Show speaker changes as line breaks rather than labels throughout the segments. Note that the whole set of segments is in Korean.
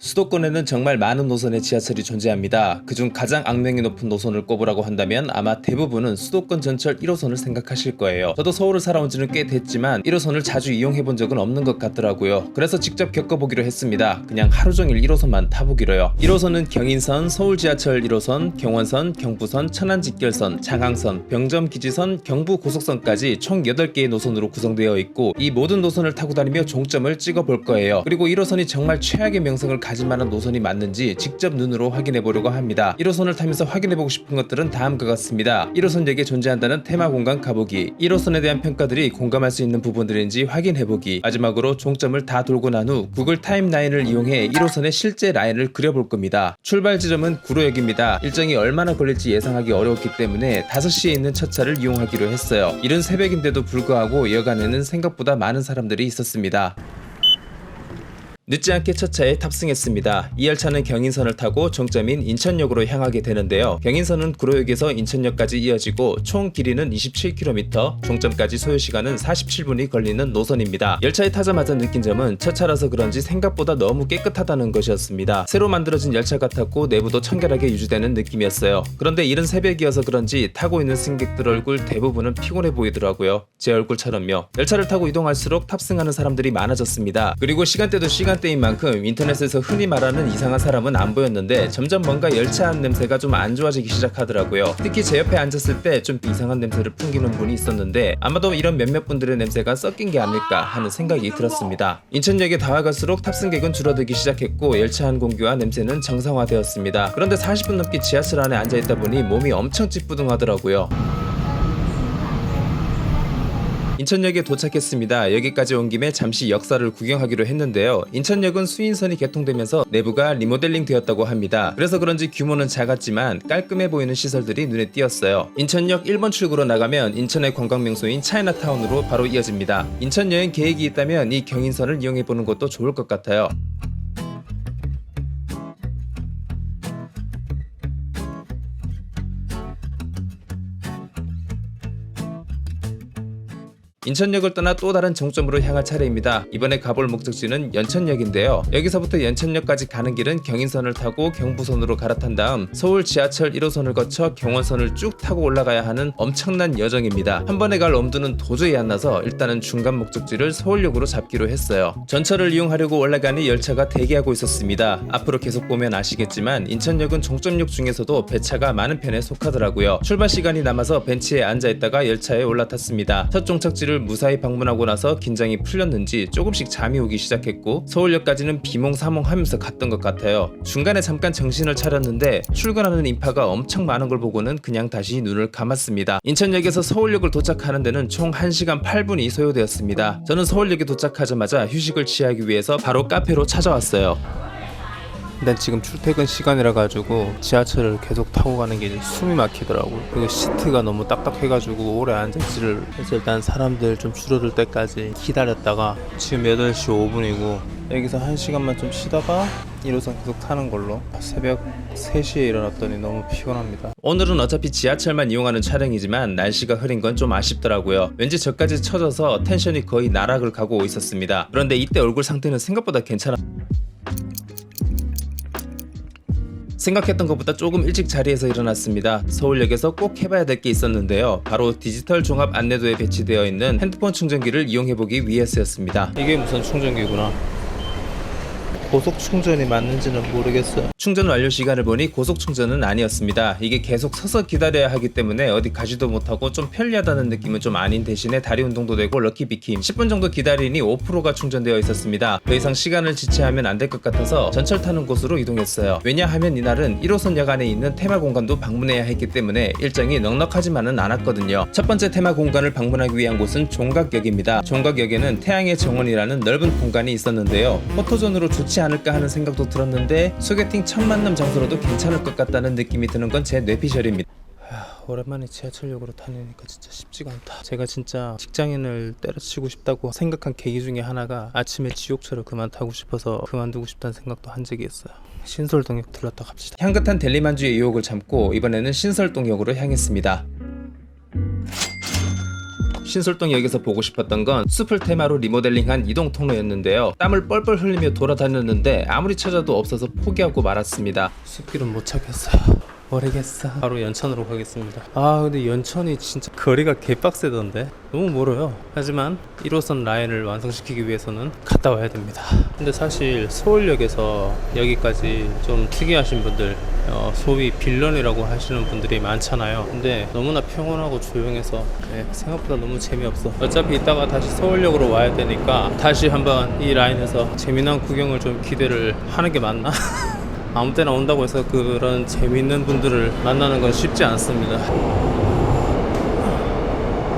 수도권에는 정말 많은 노선의 지하철이 존재합니다. 그중 가장 악명이 높은 노선을 꼽으라고 한다면 아마 대부분은 수도권 전철 1호선을 생각하실 거예요. 저도 서울을 살아온 지는 꽤 됐지만 1호선을 자주 이용해본 적은 없는 것 같더라고요. 그래서 직접 겪어보기로 했습니다. 그냥 하루종일 1호선만 타보기로요. 1호선은 경인선, 서울지하철 1호선, 경원선, 경부선, 천안직결선, 장항선, 병점기지선, 경부고속선까지 총 8개의 노선으로 구성되어 있고 이 모든 노선을 타고 다니며 종점을 찍어볼 거예요. 그리고 1호선이 정말 최악의 명성을 가진 만한 노선이 맞는지 직접 눈으로 확인해보려고 합니다. 1호선을 타면서 확인해보고 싶은 것들은 다음과 같습니다. 1호선역에 존재한다는 테마공간 가보기, 1호선에 대한 평가들이 공감할 수 있는 부분들인지 확인해보기, 마지막으로 종점을 다 돌고 난 후 구글 타임라인을 이용해 1호선의 실제 라인을 그려볼 겁니다. 출발 지점은 구로역입니다. 일정이 얼마나 걸릴지 예상하기 어려웠기 때문에 5시에 있는 첫 차를 이용하기로 했어요. 이른 새벽인데도 불구하고 여간에는 생각보다 많은 사람들이 있었습니다. 늦지 않게 첫 차에 탑승했습니다. 이 열차는 경인선을 타고 종점인 인천역으로 향하게 되는데요. 경인선은 구로역에서 인천역까지 이어지고 총 길이는 27km, 종점까지 소요시간은 47분이 걸리는 노선입니다. 열차에 타자마자 느낀 점은 첫 차라서 그런지 생각보다 너무 깨끗하다는 것이었습니다. 새로 만들어진 열차 같았고 내부도 청결하게 유지되는 느낌이었어요. 그런데 이른 새벽이어서 그런지 타고 있는 승객들 얼굴 대부분은 피곤해 보이더라고요. 제 얼굴처럼요. 열차를 타고 이동할수록 탑승하는 사람들이 많아졌습니다. 그리고 시간대도 시간대인 만큼 인터넷에서 흔히 말하는 이상한 사람은 안 보였는데 점점 뭔가 열차 안 냄새가 좀 안 좋아지기 시작하더라고요. 특히 제 옆에 앉았을 때 좀 이상한 냄새를 풍기는 분이 있었는데 아마도 이런 몇몇 분들의 냄새가 섞인 게 아닐까 하는 생각이 들었습니다. 인천역에 다가갈수록 탑승객은 줄어들기 시작했고 열차 안 공기와 냄새는 정상화되었습니다. 그런데 40분 넘게 지하철 안에 앉아있다 보니 몸이 엄청 찌뿌둥하더라고요. 인천역에 도착했습니다. 여기까지 온 김에 잠시 역사를 구경하기로 했는데요. 인천역은 수인선이 개통되면서 내부가 리모델링 되었다고 합니다. 그래서 그런지 규모는 작았지만 깔끔해 보이는 시설들이 눈에 띄었어요. 인천역 1번 출구로 나가면 인천의 관광명소인 차이나타운으로 바로 이어집니다. 인천 여행 계획이 있다면 이 경인선을 이용해보는 것도 좋을 것 같아요. 인천역을 떠나 또 다른 정점으로 향할 차례입니다. 이번에 가볼 목적지는 연천역인데요. 여기서부터 연천역까지 가는 길은 경인선을 타고 경부선으로 갈아탄 다음 서울 지하철 1호선을 거쳐 경원선을 쭉 타고 올라가야 하는 엄청난 여정입니다. 한 번에 갈 엄두는 도저히 안 나서 일단은 중간 목적지를 서울역으로 잡기로 했어요. 전철을 이용하려고 올라가니 열차가 대기하고 있었습니다. 앞으로 계속 보면 아시겠지만 인천역은 종점역 중에서도 배차가 많은 편에 속하더라고요. 출발 시간이 남아서 벤치에 앉아있다가 열차에 올라탔습니다. 첫 종착지를 무사히 방문하고 나서 긴장이 풀렸는지 조금씩 잠이 오기 시작했고 서울역까지는 비몽사몽하면서 갔던 것 같아요. 중간에 잠깐 정신을 차렸는데 출근하는 인파가 엄청 많은 걸 보고는 그냥 다시 눈을 감았습니다. 인천역에서 서울역을 도착하는 데는 총 1시간 8분이 소요되었습니다. 저는 서울역에 도착하자마자 휴식을 취하기 위해서 바로 카페로 찾아왔어요. 난 지금 출퇴근 시간이라 가지고 지하철을 계속 타고 가는 게 숨이 막히더라고요. 그리고 시트가 너무 딱딱해가지고 오래 앉아있지를 해서 일단 사람들 좀 줄어들 때까지 기다렸다가 지금 8시 5분이고 여기서 1시간만 좀 쉬다가 1호선 계속 타는 걸로. 새벽 3시에 일어났더니 너무 피곤합니다. 오늘은 어차피 지하철만 이용하는 촬영이지만 날씨가 흐린 건 좀 아쉽더라고요. 왠지 저까지 처져서 텐션이 거의 나락을 가고 있었습니다. 그런데 이때 얼굴 상태는 생각보다 괜찮아. 생각했던 것보다 조금 일찍 자리에서 일어났습니다. 서울역에서 꼭 해봐야 될 게 있었는데요. 바로 디지털 종합 안내도에 배치되어 있는 핸드폰 충전기를 이용해보기 위해서였습니다. 이게 무슨 충전기구나. 고속 충전이 맞는지는 모르겠어요. 충전 완료 시간을 보니 고속 충전은 아니었습니다. 이게 계속 서서 기다려야 하기 때문에 어디 가지도 못하고 좀 편리하다는 느낌은 좀 아닌 대신에 다리 운동도 되고 럭키비킴 10분 정도 기다리니 5%가 충전되어 있었습니다. 더 이상 시간을 지체하면 안 될 것 같아서 전철 타는 곳으로 이동했어요. 왜냐하면 이날은 1호선역 안에 있는 테마 공간도 방문해야 했기 때문에 일정이 넉넉하지만은 않았거든요. 첫 번째 테마 공간을 방문하기 위한 곳은 종각역입니다. 종각역에는 태양의 정원이라는 넓은 공간이 있었는데요. 포토존으로 좋지 않을까 하는 생각도 들었는데 소개팅 첫 만남 장소로도 괜찮을 것 같다는 느낌이 드는 건 제 뇌피셜입니다. 오랜만에 지하철역으로 다니니까 진짜 쉽지가 않다. 제가 진짜 직장인을 때려치고 싶다고 생각한 계기 중에 하나가 아침에 지옥철을 그만 타고 싶어서 그만두고 싶다는 생각도 한 적이 있어요. 신설동역 들렀다 갑시다. 향긋한 델리만주의 유혹을 참고 이번에는 신설동역으로 향했습니다. 신솔동역에서 보고 싶었던 건 숲을 테마로 리모델링한 이동 통로였는데요. 땀을 뻘뻘 흘리며 돌아다녔는데 아무리 찾아도 없어서 포기하고 말았습니다. 숲길은 못 찾겠어. 모르겠어. 바로 연천으로 가겠습니다. 근데 연천이 진짜 거리가 개빡세던데 너무 멀어요. 하지만 1호선 라인을 완성시키기 위해서는 갔다 와야 됩니다. 근데 사실 서울역에서 여기까지 좀 특이하신 분들, 소위 빌런이라고 하시는 분들이 많잖아요. 근데 너무나 평온하고 조용해서 생각보다 너무 재미없어. 어차피 이따가 다시 서울역으로 와야 되니까 다시 한번 이 라인에서 재미난 구경을 좀 기대를 하는 게 맞나? 아무 때나 온다고 해서 그런 재밌는 분들을 만나는 건 쉽지 않습니다.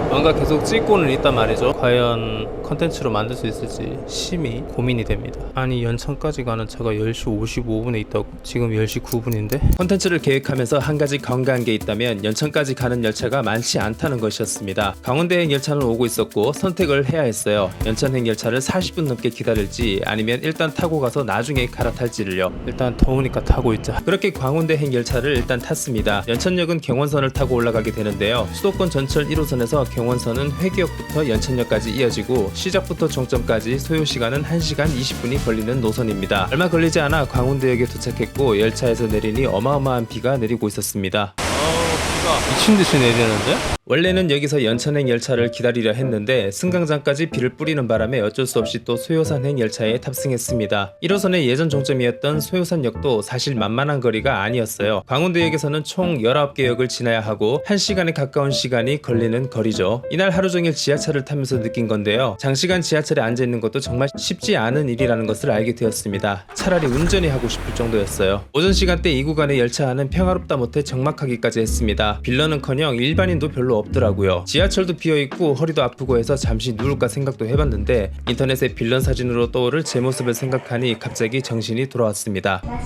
뭔가 계속 찍고는 있단 말이죠. 과연 컨텐츠로 만들 수 있을지 심히 고민이 됩니다. 아니 연천까지 가는 차가 10시 55분에 있다고? 지금 10시 9분인데? 컨텐츠를 계획하면서 한 가지 간과한 게 있다면 연천까지 가는 열차가 많지 않다는 것이었습니다. 강원대행 열차는 오고 있었고 선택을 해야 했어요. 연천행 열차를 40분 넘게 기다릴지 아니면 일단 타고 가서 나중에 갈아탈지를요. 일단 더우니까 타고 있자. 그렇게 광운대행 열차를 일단 탔습니다. 연천역은 경원선을 타고 올라가게 되는데요. 수도권 전철 1호선에서 경원선은 회기역부터 연천역까지 이어지고 시작부터 종점까지 소요시간은 1시간 20분이 걸리는 노선입니다. 얼마 걸리지 않아 광운대역에 도착했고 열차에서 내리니 어마어마한 비가 내리고 있었습니다. 비가 미친듯이 내리는데? 원래는 여기서 연천행 열차를 기다리려 했는데 승강장까지 비를 뿌리는 바람에 어쩔 수 없이 또 소요산행 열차에 탑승했습니다. 1호선의 예전 종점이었던 소요산역도 사실 만만한 거리가 아니었어요. 광운대역에서는 총 19개 역을 지나야 하고 1시간에 가까운 시간이 걸리는 거리죠. 이날 하루 종일 지하철을 타면서 느낀 건데요. 장시간 지하철에 앉아있는 것도 정말 쉽지 않은 일이라는 것을 알게 되었습니다. 차라리 운전이 하고 싶을 정도였어요. 오전 시간대 이 구간의 열차 안은 평화롭다 못해 적막하기까지 했습니다. 빌런은커녕 일반인도 별로 없더라고요. 지하철도 비어있고 허리도 아프고 해서 잠시 누울까 생각도 해봤는데 인터넷에 빌런 사진으로 떠오를 제 모습을 생각하니 갑자기 정신이 돌아왔습니다. 여기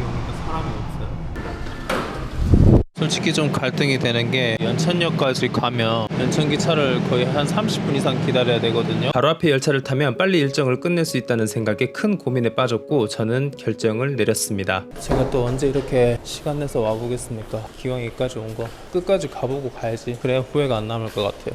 오니까 사람이 없어요. 솔직히 좀 갈등이 되는 게 연천역까지 가면 연천기차를 거의 한 30분 이상 기다려야 되거든요. 바로 앞에 열차를 타면 빨리 일정을 끝낼 수 있다는 생각에 큰 고민에 빠졌고 저는 결정을 내렸습니다. 제가 또 언제 이렇게 시간 내서 와보겠습니까? 기왕 여기까지 온 거 끝까지 가보고 가야지. 그래야 후회가 안 남을 것 같아요.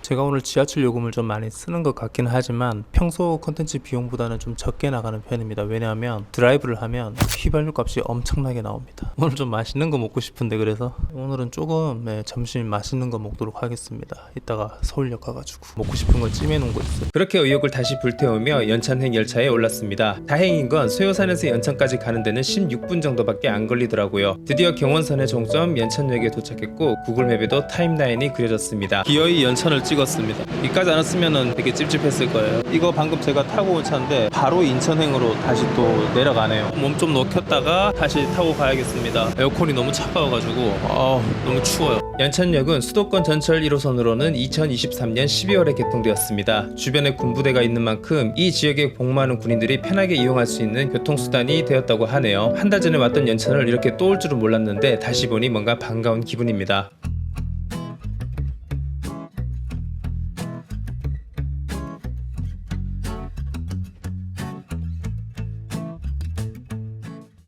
제가 오늘 지하철 요금을 좀 많이 쓰는 것 같긴 하지만 평소 컨텐츠 비용보다는 좀 적게 나가는 편입니다. 왜냐하면 드라이브를 하면 휘발유 값이 엄청나게 나옵니다. 오늘 좀 맛있는 거 먹고 싶은데 그래서 오늘은 조금 점심 맛있는 거 먹도록 하겠습니다. 이따가 서울역 가가지고 먹고 싶은 거 찜해놓은 거 있어요. 그렇게 의욕을 다시 불태우며 연천행 열차에 올랐습니다. 다행인 건 소요산에서 연천까지 가는 데는 16분 정도밖에 안 걸리더라고요. 드디어 경원선의 종점 연천역에 도착했고 구글맵에도 타임라인이 그려졌습니다. 기어이 연천을 찍었습니다. 이까지 안 왔으면 되게 찝찝했을 거예요. 이거 방금 제가 타고 온 차인데 바로 인천행으로 다시 또 내려가네요. 몸 좀 녹였다가 다시 타고 가야겠습니다. 에어컨이 너무 차가워가지고 너무 추워요. 연천역은 수도권 전철 1호선으로는 2023년 12월에 개통되었습니다. 주변에 군부대가 있는 만큼 이 지역에 복무하는 군인들이 편하게 이용할 수 있는 교통수단이 되었다고 하네요. 한 달 전에 왔던 연천을 이렇게 또 올 줄은 몰랐는데 다시 보니 뭔가 반가운 기분입니다.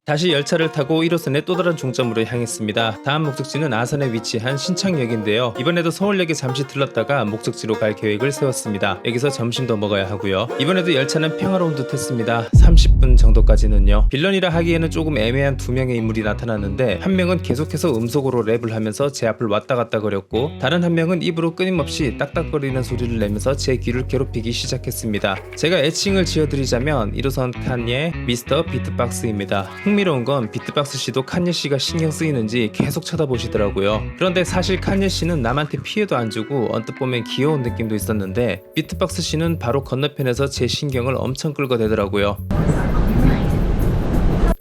다시 열차를 타고 1호선의 또 다른 종점으로 향했습니다. 다음 목적지는 아산에 위치한 신창역인데요. 이번에도 서울역에 잠시 들렀다가 목적지로 갈 계획을 세웠습니다. 여기서 점심도 먹어야 하고요. 이번에도 열차는 평화로운 듯 했습니다. 30분 정도까지는요. 빌런이라 하기에는 조금 애매한 두 명의 인물이 나타났는데 한 명은 계속해서 음속으로 랩을 하면서 제 앞을 왔다 갔다 거렸고 다른 한 명은 입으로 끊임없이 딱딱거리는 소리를 내면서 제 귀를 괴롭히기 시작했습니다. 제가 애칭을 지어드리자면 1호선 칸예 미스터 비트박스입니다. 흥미로운 건 비트박스 씨도 칸예 씨가 신경 쓰이는지 계속 쳐다보시더라고요. 그런데 사실 칸예 씨는 남한테 피해도 안 주고 언뜻 보면 귀여운 느낌도 있었는데 비트박스 씨는 바로 건너편에서 제 신경을 엄청 끌어대더라고요.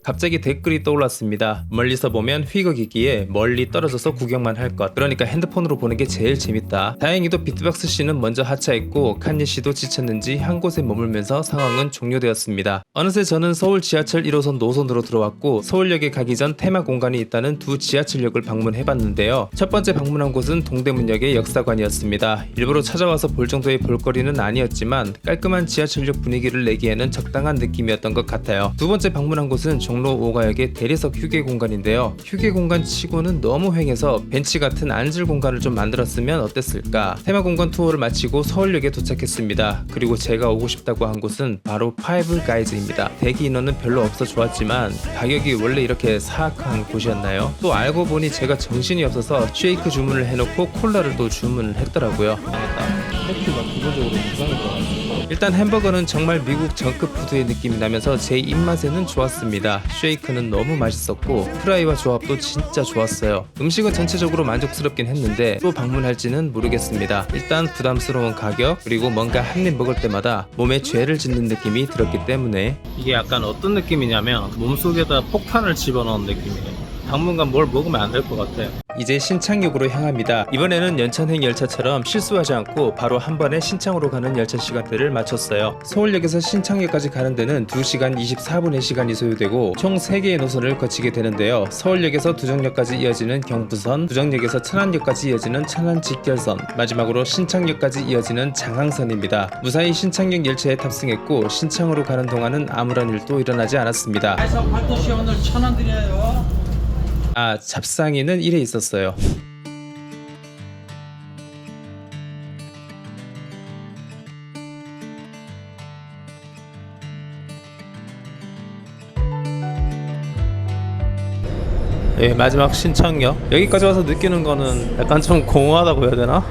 갑자기 댓글이 떠올랐습니다. 멀리서 보면 휘거기기에 멀리 떨어져서 구경만 할 것. 그러니까 핸드폰으로 보는 게 제일 재밌다. 다행히도 비트박스 씨는 먼저 하차했고 칸예 씨도 지쳤는지 한 곳에 머물면서 상황은 종료되었습니다. 어느새 저는 서울 지하철 1호선 노선으로 들어왔고 서울역에 가기 전 테마 공간이 있다는 두 지하철역을 방문해봤는데요. 첫 번째 방문한 곳은 동대문역의 역사관이었습니다. 일부러 찾아와서 볼 정도의 볼거리는 아니었지만 깔끔한 지하철역 분위기를 내기에는 적당한 느낌이었던 것 같아요. 두 번째 방문한 곳은 종로 5가역의 대리석 휴게 공간인데요. 휴게 공간 치고는 너무 휑해서 벤치 같은 앉을 공간을 좀 만들었으면 어땠을까. 테마공간 투어를 마치고 서울역에 도착했습니다. 그리고 제가 오고 싶다고 한 곳은 바로 파이브 가이즈입니다. 대기 인원은 별로 없어 좋았지만 가격이 원래 이렇게 사악한 곳이었나요? 또 알고 보니 제가 정신이 없어서 쉐이크 주문을 해놓고 콜라를 또 주문을 했더라고요. 패키가 기본적으로 부상일 것 같아요. 일단 햄버거는 정말 미국 정급 푸드의 느낌이 나면서 제 입맛에는 좋았습니다. 쉐이크는 너무 맛있었고 프라이와 조합도 진짜 좋았어요. 음식은 전체적으로 만족스럽긴 했는데 또 방문할지는 모르겠습니다. 일단 부담스러운 가격, 그리고 뭔가 한 입 먹을 때마다 몸에 죄를 짓는 느낌이 들었기 때문에. 이게 약간 어떤 느낌이냐면 몸속에다 폭탄을 집어넣은 느낌이에요. 당분간 뭘 먹으면 안 될 것 같아요. 이제 신창역으로 향합니다. 이번에는 연천행 열차처럼 실수하지 않고 바로 한 번에 신창으로 가는 열차 시간대를 맞췄어요. 서울역에서 신창역까지 가는 데는 2시간 24분의 시간이 소요되고 총 3개의 노선을 거치게 되는데요. 서울역에서 두정역까지 이어지는 경부선, 두정역에서 천안역까지 이어지는 천안 직결선, 마지막으로 신창역까지 이어지는 장항선입니다. 무사히 신창역 열차에 탑승했고 신창으로 가는 동안은 아무런 일도 일어나지 않았습니다.
해서 8도시 오늘 1,000원 드려요.
잡상이는 1회 있었어요. 예, 마지막 신창역. 여기까지 와서 느끼는 거는 약간 좀 공허하다고 해야 되나?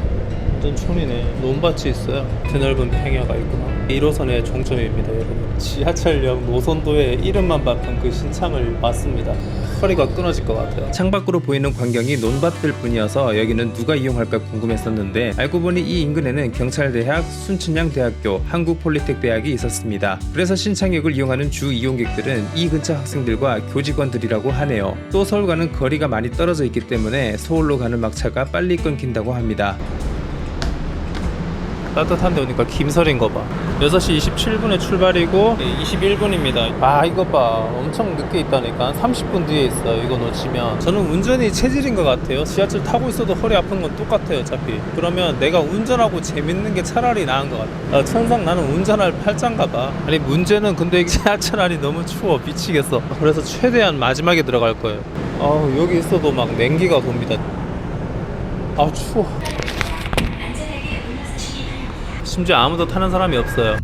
완전 촌이네. 논밭이 있어요. 드넓은 평야가 있구나. 1호선의 종점입니다, 여러분. 지하철역 노선도에 이름만 바꾼 그 신창을 봤습니다. 허리가 끊어질 것 같아요. 창밖으로 보이는 광경이 논밭들 뿐이어서 여기는 누가 이용할까 궁금했었는데 알고 보니 이 인근에는 경찰대학, 순천향대학교, 한국폴리텍대학이 있었습니다. 그래서 신창역을 이용하는 주 이용객들은 이 근처 학생들과 교직원들이라고 하네요. 또 서울과는 거리가 많이 떨어져 있기 때문에 서울로 가는 막차가 빨리 끊긴다고 합니다. 따뜻한데 오니까 김설인거 봐. 6시 27분에 출발이고 21분입니다. 아 이거 봐, 엄청 늦게 있다니까. 30분 뒤에 있어. 이거 놓치면. 저는 운전이 체질인 것 같아요. 지하철 타고 있어도 허리 아픈 건 똑같아요 어차피. 그러면 내가 운전하고 재밌는 게 차라리 나은 것 같아. 천상 나는 운전할 팔짱가 봐. 아니 문제는 근데 지하철 안이 너무 추워 미치겠어. 그래서 최대한 마지막에 들어갈 거예요. 여기 있어도 막 냉기가 돕니다. 추워. 심지어 아무도 타는 사람이 없어요.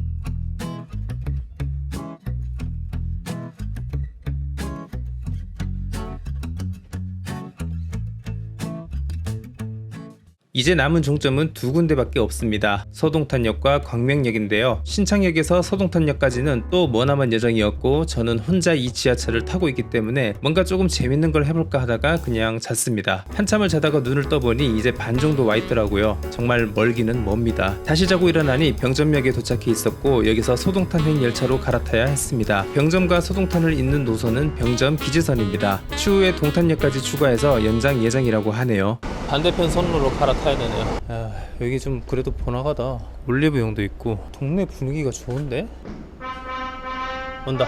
이제 남은 종점은 두 군데밖에 없습니다. 서동탄역과 광명역인데요. 신창역에서 서동탄역까지는 또 머나먼 여정이었고 저는 혼자 이 지하철을 타고 있기 때문에 뭔가 조금 재밌는 걸 해볼까 하다가 그냥 잤습니다. 한참을 자다가 눈을 떠보니 이제 반 정도 와 있더라고요. 정말 멀기는 멉니다. 다시 자고 일어나니 병점역에 도착해 있었고 여기서 서동탄행 열차로 갈아타야 했습니다. 병점과 서동탄을 잇는 노선은 병점 기지선입니다. 추후에 동탄역까지 추가해서 연장 예정이라고 하네요. 반대편 선로로 갈아타야 되네요. 여기 좀 그래도 번화가다. 올리브영도 있고 동네 분위기가 좋은데? 온다.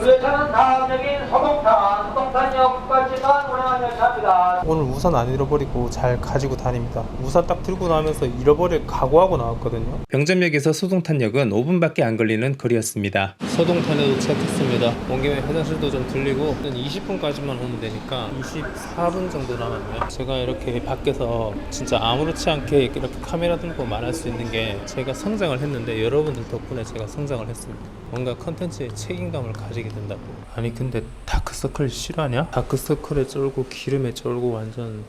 열차는 다음역인 서동탄역까지 운행하는 열차입니다.
오늘 우산 안 잃어버리고 잘 가지고 다닙니다. 우산 딱 들고 나면서 잃어버릴 각오하고 나왔거든요. 병점역에서 서동탄역은 5분밖에 안 걸리는 거리였습니다. 서동탄에 도착했습니다. 온 김에 화장실도 좀 들리고 20분까지만 오면 되니까 24분 정도 남았네요. 제가 이렇게 밖에서 진짜 아무렇지 않게 이렇게 카메라 들고 말할 수 있는 게 제가 성장을 했는데 여러분들 덕분에 제가 성장을 했습니다. 뭔가 컨텐츠에 책임감을 가지게 된다고. 아니 근데 다크서클 실화냐? 다크서클에 쫄고 기름에 쫄고 완전.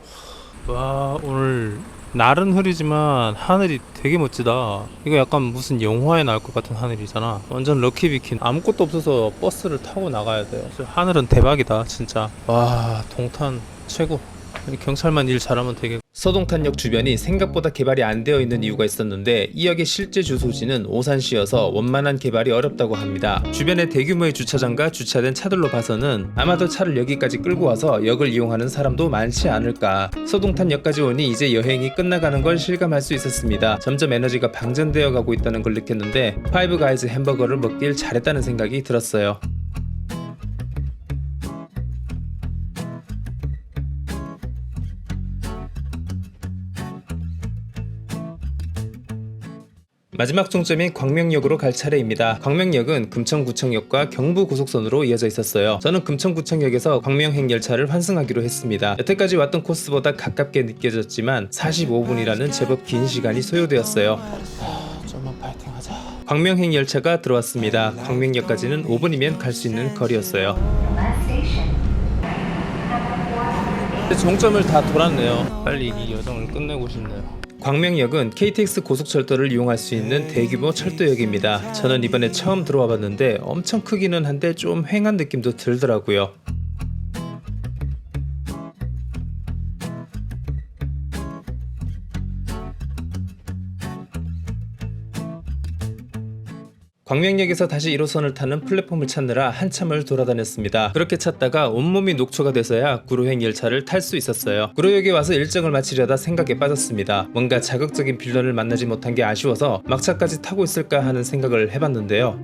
와, 오늘 날은 흐리지만 하늘이 되게 멋지다. 이거 약간 무슨 영화에 나올 것 같은 하늘이잖아. 완전 럭키비킨. 아무것도 없어서 버스를 타고 나가야 돼요. 하늘은 대박이다 진짜. 와, 동탄 최고. 경찰만 일 잘하면 되게. 서동탄역 주변이 생각보다 개발이 안 되어 있는 이유가 있었는데 이 역의 실제 주소지는 오산시여서 원만한 개발이 어렵다고 합니다. 주변에 대규모의 주차장과 주차된 차들로 봐서는 아마도 차를 여기까지 끌고 와서 역을 이용하는 사람도 많지 않을까. 서동탄역까지 오니 이제 여행이 끝나가는 걸 실감할 수 있었습니다. 점점 에너지가 방전되어 가고 있다는 걸 느꼈는데 파이브 가이즈 햄버거를 먹길 잘했다는 생각이 들었어요. 마지막 종점인 광명역으로 갈 차례입니다. 광명역은 금천구청역과 경부고속선으로 이어져 있었어요. 저는 금천구청역에서 광명행 열차를 환승하기로 했습니다. 여태까지 왔던 코스보다 가깝게 느껴졌지만 45분이라는 제법 긴 시간이 소요되었어요. 좀만 파이팅하자. 광명행 열차가 들어왔습니다. 광명역까지는 5분이면 갈 수 있는 거리였어요. 종점을 다 돌았네요. 빨리 이 여정을 끝내고 싶네요. 광명역은 KTX 고속철도를 이용할 수 있는 대규모 철도역입니다. 저는 이번에 처음 들어와 봤는데 엄청 크기는 한데 좀 휑한 느낌도 들더라고요. 광명역에서 다시 1호선을 타는 플랫폼을 찾느라 한참을 돌아다녔습니다. 그렇게 찾다가 온몸이 녹초가 돼서야 구로행 열차를 탈 수 있었어요. 구로역에 와서 일정을 마치려다 생각에 빠졌습니다. 뭔가 자극적인 빌런을 만나지 못한 게 아쉬워서 막차까지 타고 있을까 하는 생각을 해봤는데요.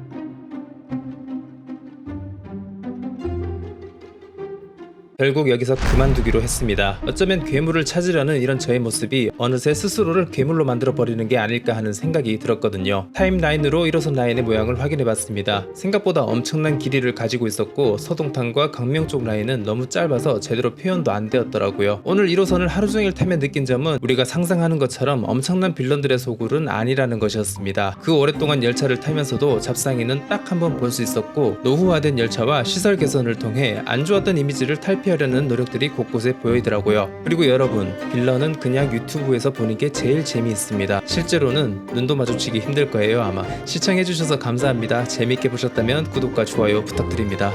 결국 여기서 그만두기로 했습니다. 어쩌면 괴물을 찾으려는 이런 저의 모습이 어느새 스스로를 괴물로 만들어버리는 게 아닐까 하는 생각이 들었거든요. 타임라인으로 1호선 라인의 모양을 확인해봤습니다. 생각보다 엄청난 길이를 가지고 있었고 서동탄과 강명 쪽 라인은 너무 짧아서 제대로 표현도 안 되었더라고요. 오늘 1호선을 하루종일 타며 느낀 점은 우리가 상상하는 것처럼 엄청난 빌런들의 소굴은 아니라는 것이었습니다. 그 오랫동안 열차를 타면서도 잡상이는 딱 한 번 볼 수 있었고 노후화된 열차와 시설 개선을 통해 안 좋았던 이미지를 탈피하려는 노력들이 곳곳에 보이더라고요. 그리고 여러분, 빌런은 그냥 유튜브에서 보는 게 제일 재미있습니다. 실제로는 눈도 마주치기 힘들 거예요 아마. 시청해주셔서 감사합니다. 재밌게 보셨다면 구독과 좋아요 부탁드립니다.